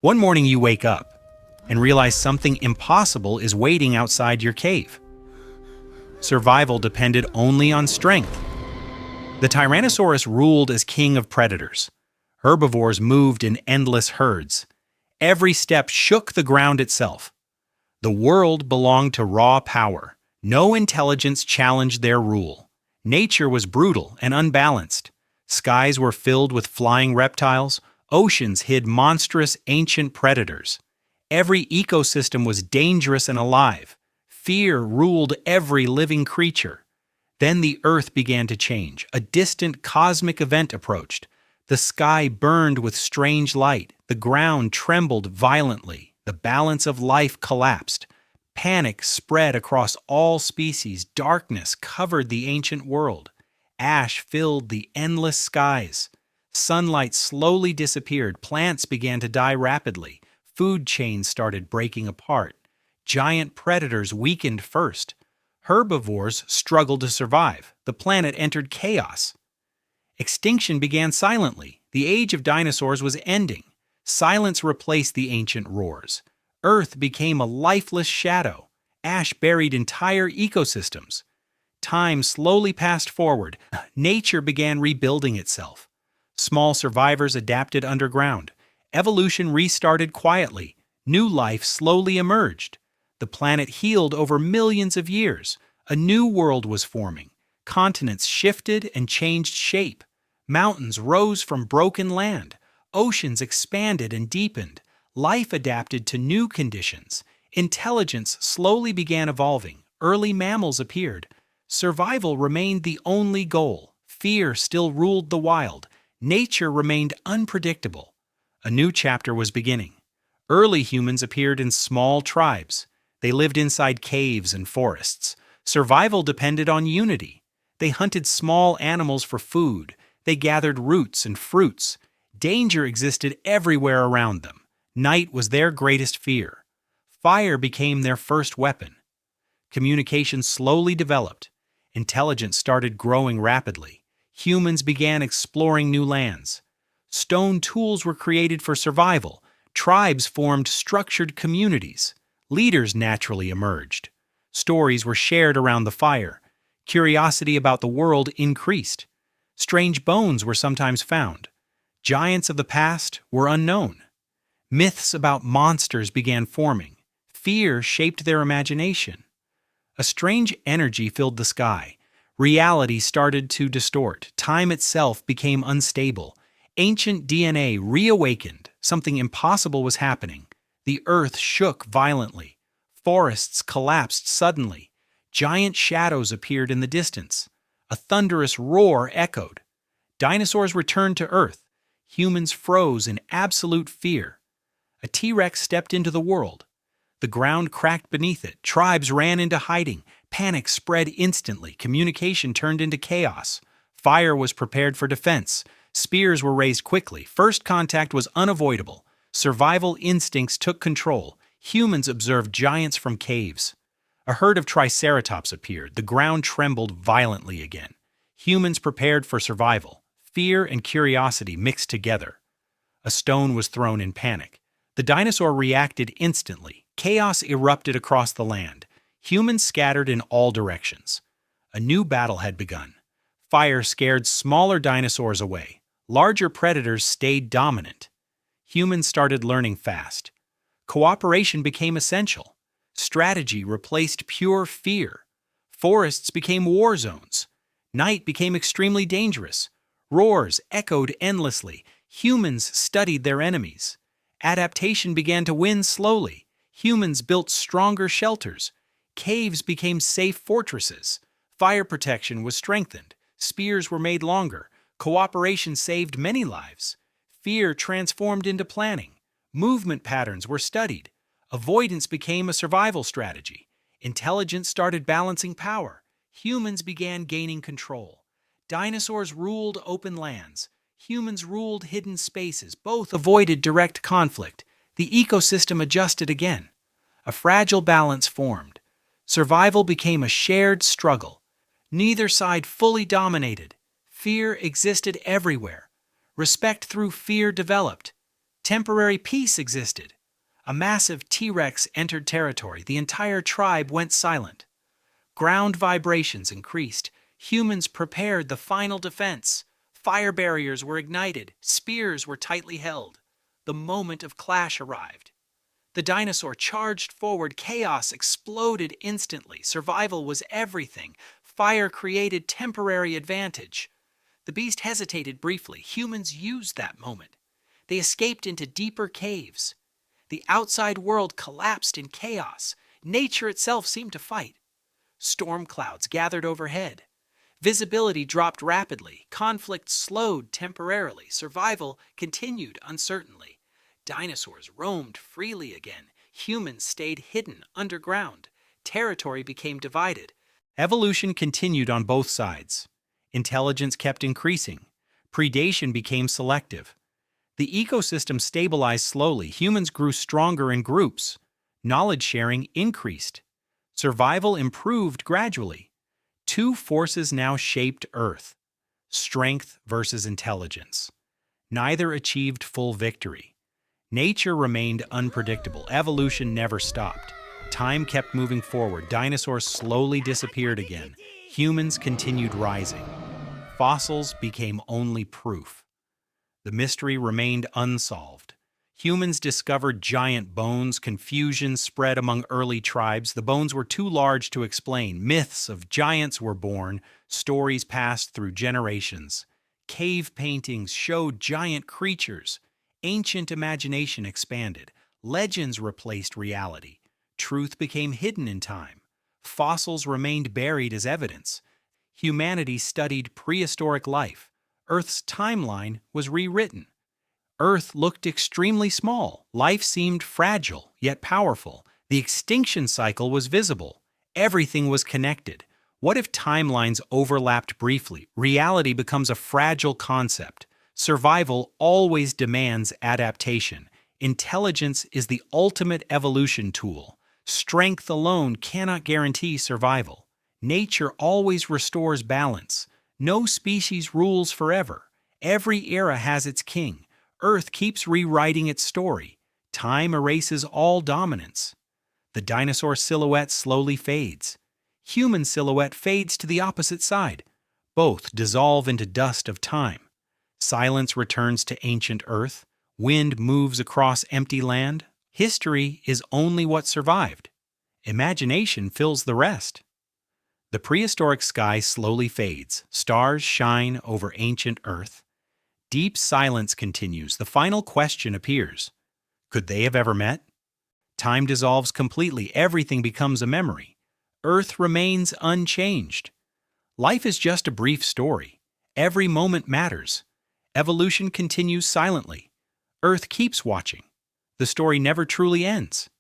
One morning you wake up and realize something impossible is waiting outside your cave. Survival depended only on strength. The Tyrannosaurus ruled as king of predators. Herbivores moved in endless herds. Every step shook the ground itself. The world belonged to raw power. No intelligence challenged their rule. Nature was brutal and unbalanced. Skies were filled with flying reptiles. Oceans hid monstrous ancient predators. Every ecosystem was dangerous and alive. Fear ruled every living creature. Then the earth began to change. A distant cosmic event approached. The sky burned with strange light. The ground trembled violently. The balance of life collapsed. Panic spread across all species. Darkness covered the ancient world. Ash filled the endless skies. Sunlight slowly disappeared. Plants began to die rapidly. Food chains started breaking apart. Giant predators weakened first. Herbivores struggled to survive. The planet entered chaos. Extinction began silently. The age of dinosaurs was ending. Silence replaced the ancient roars. Earth became a lifeless shadow. Ash buried entire ecosystems. Time slowly passed forward. Nature began rebuilding itself. Small survivors adapted underground. Evolution restarted quietly. New life slowly emerged. The planet healed over millions of years. A new world was forming. Continents shifted and changed shape. Mountains rose from broken land. Oceans expanded and deepened. Life adapted to new conditions. Intelligence slowly began evolving. Early mammals appeared. Survival remained the only goal. Fear still ruled the wild. Nature remained unpredictable. A new chapter was beginning. Early humans appeared in small tribes. They lived inside caves and forests. Survival depended on unity. They hunted small animals for food. They gathered roots and fruits. Danger existed everywhere around them. Night was their greatest fear. Fire became their first weapon. Communication slowly developed. Intelligence started growing rapidly. Humans began exploring new lands. Stone tools were created for survival. Tribes formed structured communities. Leaders naturally emerged. Stories were shared around the fire. Curiosity about the world increased. Strange bones were sometimes found. Giants of the past were unknown. Myths about monsters began forming. Fear shaped their imagination. A strange energy filled the sky. Reality started to distort. Time itself became unstable. Ancient DNA reawakened. Something impossible was happening. The earth shook violently. Forests collapsed suddenly. Giant shadows appeared in the distance. A thunderous roar echoed. Dinosaurs returned to Earth. Humans froze in absolute fear. A T-Rex stepped into the world. The ground cracked beneath it. Tribes ran into hiding. Panic spread instantly. Communication turned into chaos. Fire was prepared for defense. Spears were raised quickly. First contact was unavoidable. Survival instincts took control. Humans observed giants from caves. A herd of Triceratops appeared. The ground trembled violently again. Humans prepared for survival. Fear and curiosity mixed together. A stone was thrown in panic. The dinosaur reacted instantly. Chaos erupted across the land. Humans scattered in all directions. A new battle had begun. Fire scared smaller dinosaurs away. Larger predators stayed dominant. Humans started learning fast. Cooperation became essential. Strategy replaced pure fear. Forests became war zones. Night became extremely dangerous. Roars echoed endlessly. Humans studied their enemies. Adaptation began to win slowly. Humans built stronger shelters. Caves became safe fortresses. Fire protection was strengthened. Spears were made longer. Cooperation saved many lives. Fear transformed into planning. Movement patterns were studied. Avoidance became a survival strategy. Intelligence started balancing power. Humans began gaining control. Dinosaurs ruled open lands. Humans ruled hidden spaces. Both avoided direct conflict. The ecosystem adjusted again. A fragile balance formed. Survival became a shared struggle. Neither side fully dominated. Fear existed everywhere. Respect through fear developed. Temporary peace existed. A massive T-Rex entered territory. The entire tribe went silent. Ground vibrations increased. Humans prepared the final defense. Fire barriers were ignited. Spears were tightly held. The moment of clash arrived. The dinosaur charged forward. Chaos exploded instantly. Survival was everything. Fire created temporary advantage. The beast hesitated briefly. Humans used that moment. They escaped into deeper caves. The outside world collapsed in chaos. Nature itself seemed to fight. Storm clouds gathered overhead. Visibility dropped rapidly. Conflict slowed temporarily. Survival continued uncertainly. Dinosaurs roamed freely again. Humans stayed hidden underground. Territory became divided. Evolution continued on both sides. Intelligence kept increasing. Predation became selective. The ecosystem stabilized slowly. Humans grew stronger in groups. Knowledge sharing increased. Survival improved gradually. Two forces now shaped Earth: strength versus intelligence. Neither achieved full victory. Nature remained unpredictable. Evolution never stopped. Time kept moving forward. Dinosaurs slowly disappeared again. Humans continued rising. Fossils became only proof. The mystery remained unsolved. Humans discovered giant bones. Confusion spread among early tribes. The bones were too large to explain. Myths of giants were born. Stories passed through generations. Cave paintings showed giant creatures. Ancient imagination expanded. Legends replaced reality. Truth became hidden in time. Fossils remained buried as evidence. Humanity studied prehistoric life. Earth's timeline was rewritten. Earth looked extremely small. Life seemed fragile, yet powerful. The extinction cycle was visible. Everything was connected. What if timelines overlapped briefly? Reality becomes a fragile concept. Survival always demands adaptation. Intelligence is the ultimate evolution tool. Strength alone cannot guarantee survival. Nature always restores balance. No species rules forever. Every era has its king. Earth keeps rewriting its story. Time erases all dominance. The dinosaur silhouette slowly fades. Human silhouette fades to the opposite side. Both dissolve into dust of time. Silence returns to ancient Earth. Wind moves across empty land. History is only what survived. Imagination fills the rest. The prehistoric sky slowly fades. Stars shine over ancient Earth. Deep silence continues. The final question appears. Could they have ever met? Time dissolves completely. Everything becomes a memory. Earth remains unchanged. Life is just a brief story. Every moment matters. Evolution continues silently. Earth keeps watching. The story never truly ends.